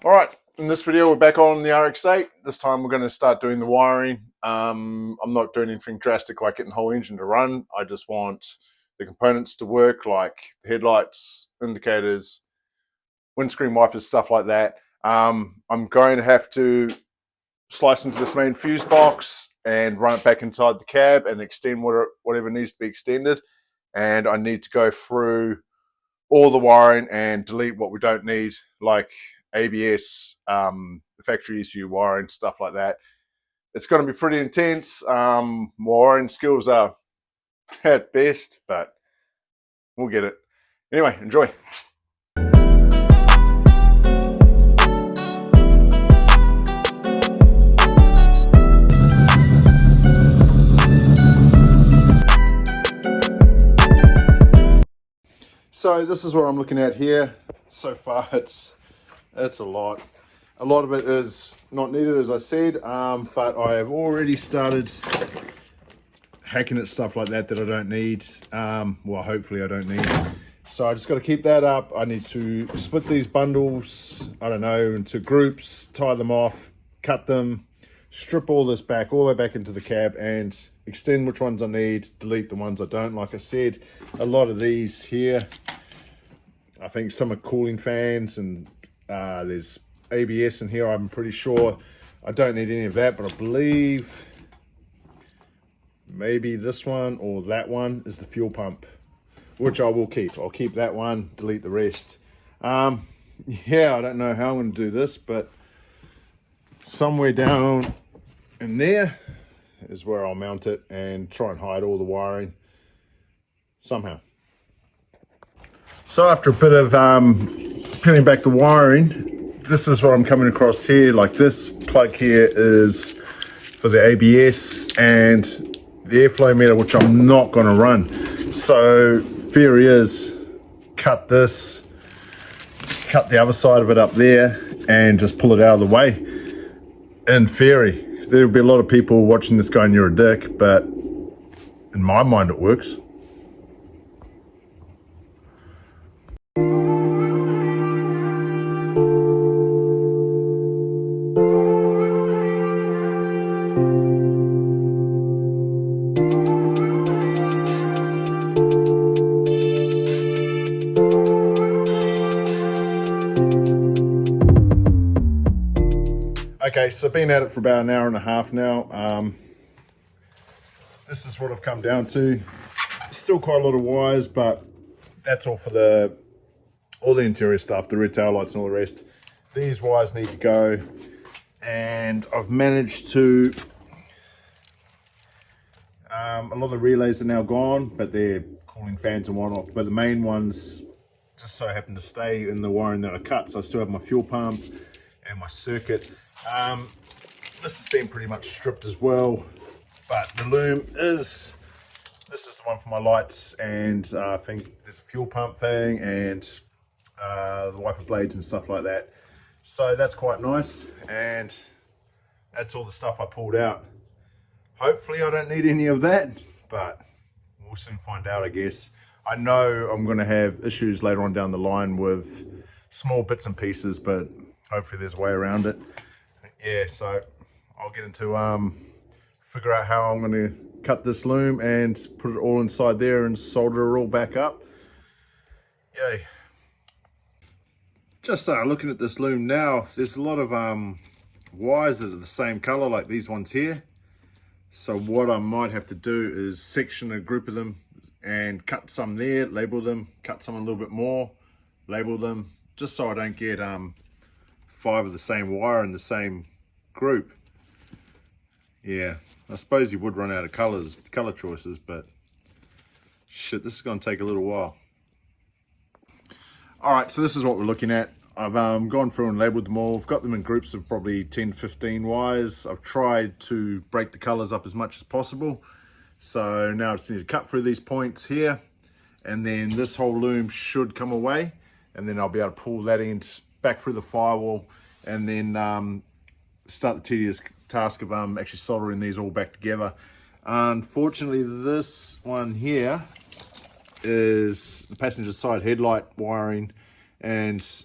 All right, in this video we're back on the RX8. This time we're going to start doing the wiring. I'm not doing anything drastic like getting the whole engine to run. I just want the components to work, like the headlights, indicators, windscreen wipers, stuff like that. I'm going to have to slice into this main fuse box and run it back inside the cab and extend whatever needs to be extended. And I need to go through all the wiring and delete what we don't need, like ABS, the factory ECU wiring, stuff like that. It's going to be pretty intense. My wiring skills are at best, but we'll get it. Anyway, enjoy. So this is what I'm looking at here. So far it's a lot. A lot of it is not needed, as I said, but I have already started hacking at stuff like that I don't need. Well, hopefully I don't need. So I just got to keep that up. I need to split these bundles, I don't know, into groups, tie them off, cut them, strip all this back, all the way back into the cab, and extend which ones I need, delete the ones I don't. Like I said, a lot of these here, I think some are cooling fans, and there's ABS in here. I'm pretty sure I don't need any of that, but I believe maybe this one or that one is the fuel pump, which I will keep. I'll keep that one, delete the rest. Yeah, I don't know how I'm going to do this, but somewhere down in there is where I'll mount it and try and hide all the wiring somehow. So after a bit of peeling back the wiring, this is what I'm coming across here. Like, this plug here is for the ABS and the airflow meter, which I'm not going to run. So theory is cut this, cut the other side of it up there, and just pull it out of the way. In theory, there'll be a lot of people watching this going, "You're a dick," but in my mind it works. Okay, so I've been at it for about an hour and a half now. This is what I've come down to. Still quite a lot of wires, but that's all for all the interior stuff, the rear tail lights and all the rest. These wires need to go, and I've managed to, a lot of the relays are now gone, but they're cooling fans and whatnot, but the main ones just so happen to stay in the wiring that I cut. So I still have my fuel pump and my circuit. This has been pretty much stripped as well, but the Loom this is the one for my lights, and I think there's a fuel pump thing and the wiper blades and stuff like that. So that's quite nice, and that's all the stuff I pulled out. Hopefully I don't need any of that, but we'll soon find out, I guess. I know I'm going to have issues later on down the line with small bits and pieces, but hopefully there's a way around it. Yeah, so I'll get into figure out how I'm going to cut this Loom and put it all inside there and solder it all back up. Yay. Just looking at this Loom now, there's a lot of wires that are the same color, like these ones here. So what I might have to do is section a group of them and cut some there, label them, cut some a little bit more, label them, just so I don't get 5 of the same wire in the same group. Yeah, I suppose you would run out of color choices, but shit, this is going to take a little while. All right, so this is what we're looking at. I've gone through and labeled them all. I've got them in groups of probably 10, 15 wires. I've tried to break the colors up as much as possible. So now I just need to cut through these points here, and then this whole Loom should come away, and then I'll be able to pull that end back through the firewall, and then start the tedious task of actually soldering these all back together. Unfortunately, this one here is the passenger side headlight wiring, and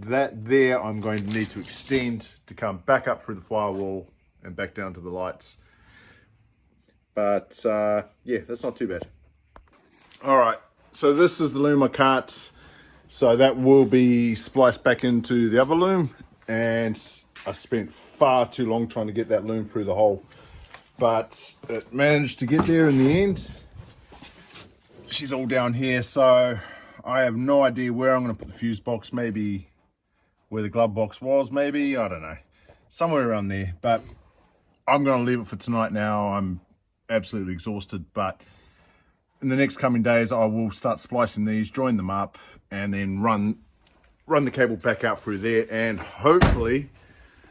that there I'm going to need to extend to come back up through the firewall and back down to the lights. But yeah, that's not too bad. All right, so this is the loom I cut. So that will be spliced back into the other loom, and I spent far too long trying to get that loom through the hole, but it managed to get there in the end. She's all down here, so I have no idea where I'm going to put the fuse box. Maybe where the glove box was, maybe, I don't know, somewhere around there. But I'm going to leave it for tonight now. I'm absolutely exhausted, but in the next coming days I will start splicing these, join them up, and then run the cable back out through there, and hopefully,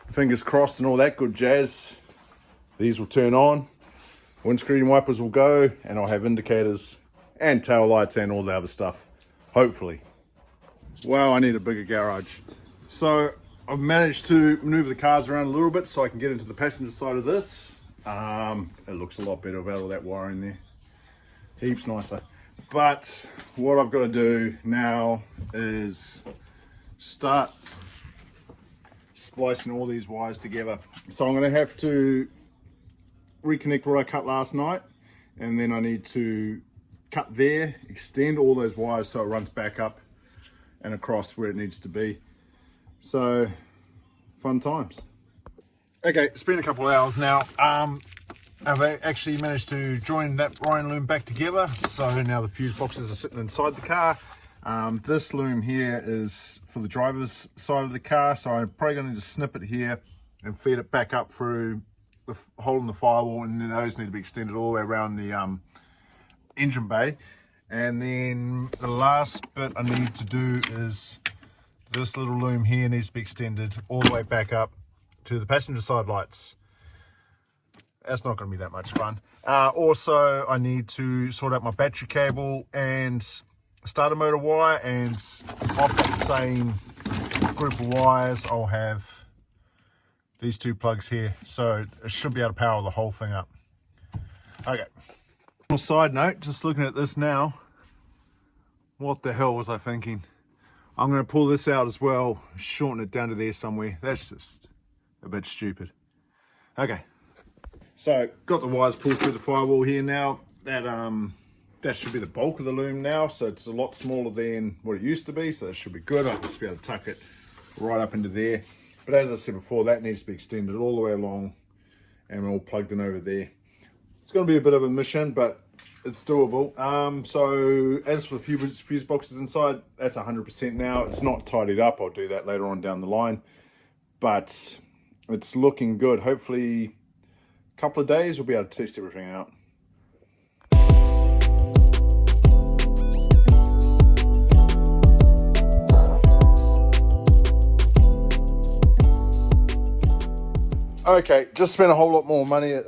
fingers crossed and all that good jazz, these will turn on, windscreen wipers will go, and I'll have indicators and tail lights and all the other stuff, hopefully. Wow, I need a bigger garage. So I've managed to maneuver the cars around a little bit so I can get into the passenger side of this. It looks a lot better without all that wiring there. Heaps nicer. But what I've got to do now is start splicing all these wires together. So I'm going to have to reconnect what I cut last night, and then I need to cut there, extend all those wires so it runs back up and across where it needs to be. So fun times. Okay, it's been a couple of hours now. I've actually managed to join that Ryan loom back together, so now the fuse boxes are sitting inside the car. This loom here is for the driver's side of the car, so I'm probably going to just snip it here and feed it back up through the hole in the firewall, and then those need to be extended all the way around the engine bay. And then the last bit I need to do is this little loom here needs to be extended all the way back up to the passenger side lights. That's not going to be that much fun. Also, I need to sort out my battery cable and starter motor wire, and off that same group of wires I'll have these two plugs here, so it should be able to power the whole thing up. Okay. On a side note, just looking at this now, what the hell was I thinking? I'm going to pull this out as well, shorten it down to there somewhere. That's just a bit stupid. Okay. So got the wires pulled through the firewall here now. That should be the bulk of the loom now, so it's a lot smaller than what it used to be, so that should be good. I'll just be able to tuck it right up into there. But as I said before, that needs to be extended all the way along, and we're all plugged in over there. It's going to be a bit of a mission, but it's doable. So as for the fuse boxes inside, that's 100% now. It's not tidied up. I'll do that later on down the line, but it's looking good. Hopefully couple of days we'll be able to test everything out. Okay, just spent a whole lot more money at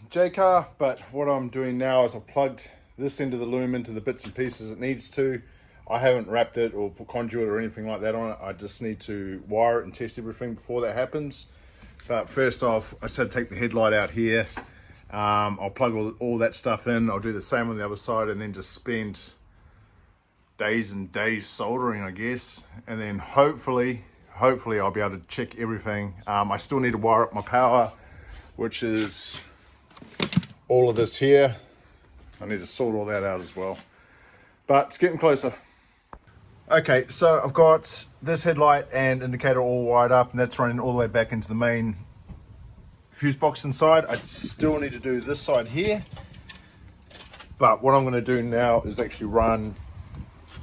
J-Car, but what I'm doing now is I've plugged this end of the loom into the bits and pieces it needs to. I haven't wrapped it or put conduit or anything like that on it. I just need to wire it and test everything before that happens. But first off, I said take the headlight out here. I'll plug all that stuff in. I'll do the same on the other side, and then just spend days and days soldering, I guess. And then hopefully I'll be able to check everything. I still need to wire up my power, which is all of this here. I need to sort all that out as well. But it's getting closer. Okay, so I've got this headlight and indicator all wired up, and that's running all the way back into the main fuse box inside. I still need to do this side here, but what I'm going to do now is actually run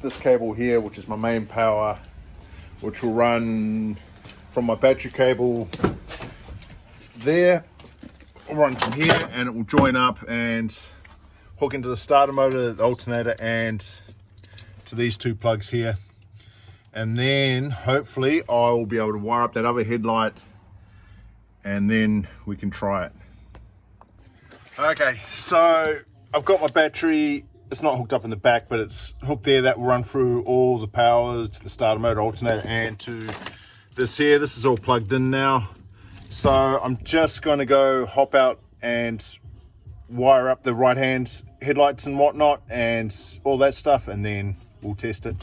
this cable here, which is my main power, which will run from my battery cable there, I'll run from here, and it will join up and hook into the starter motor, the alternator, and to these two plugs here. And then hopefully I will be able to wire up that other headlight, and then we can try it. Okay, so I've got my battery. It's not hooked up in the back, but it's hooked there. That will run through all the power to the starter motor, alternator, and to this here. This is all plugged in now. So I'm just going to go hop out and wire up the right hand headlights and whatnot and all that stuff, and then we'll test it.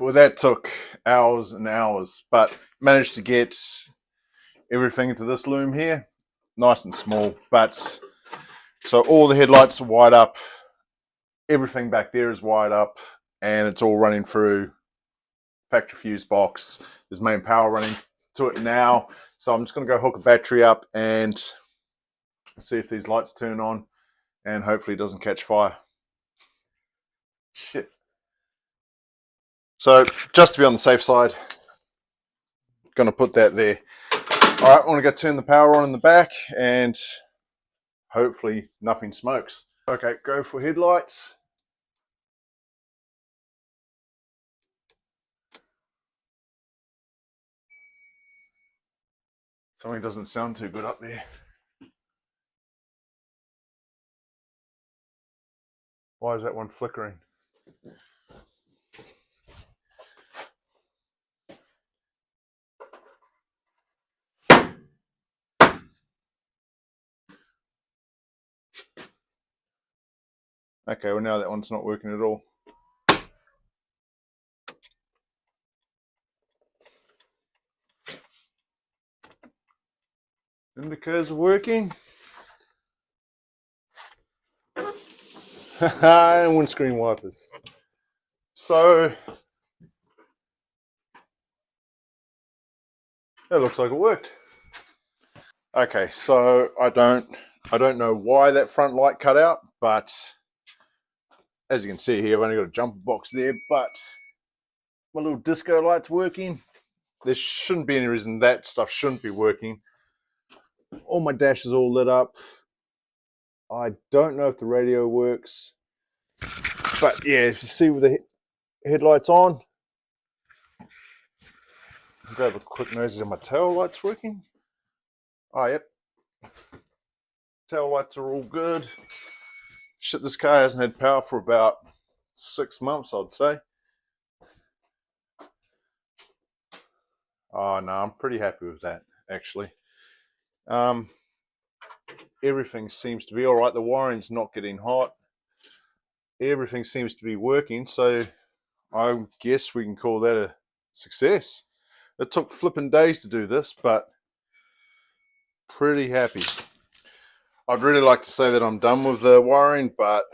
well, that took hours and hours, but managed to get everything into this loom here, nice and small. But so all the headlights are wired up, everything back there is wired up, and it's all running through factory fuse box. There's main power running to it now, so I'm just going to go hook a battery up and see if these lights turn on, and hopefully it doesn't catch fire. Shit. So just to be on the safe side, going to put that there. All right, I want to go turn the power on in the back, and hopefully nothing smokes. Okay, go for headlights. Something doesn't sound too good up there. Why is that one flickering? Okay, well now that one's not working at all. Indicators are working. And windscreen wipers. So that looks like it worked. Okay, so I don't know why that front light cut out, but as you can see here, I've only got a jumper box there, but my little disco light's working. There shouldn't be any reason that stuff shouldn't be working. All my dash is all lit up. I don't know if the radio works, but yeah, if you see with the headlights on, I'll grab a quick nosy on my tail lights working. Oh, yep. Tail lights are all good. Shit, this car hasn't had power for about 6 months, I'd say. Oh no, I'm pretty happy with that, actually. Everything seems to be all right. The wiring's not getting hot. Everything seems to be working, so I guess we can call that a success. It took flipping days to do this, but pretty happy. I'd really like to say that I'm done with the wiring, but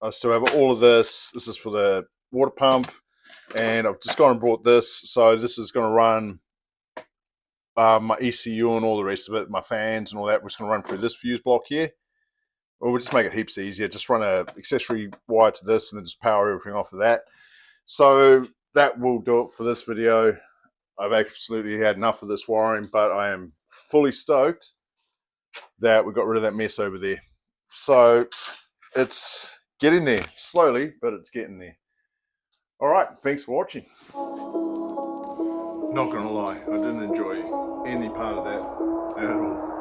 I still have all of this. This is for the water pump, and I've just gone and brought this. So this is going to run my ECU and all the rest of it, my fans and all that. We're just going to run through this fuse block here. Well, we'll just make it heaps easier. Just run a accessory wire to this and then just power everything off of that. So that will do it for this video. I've absolutely had enough of this wiring, but I am fully stoked that we got rid of that mess over there. So it's getting there slowly, but it's getting there. All right, thanks for watching. Not gonna lie, I didn't enjoy any part of that at all.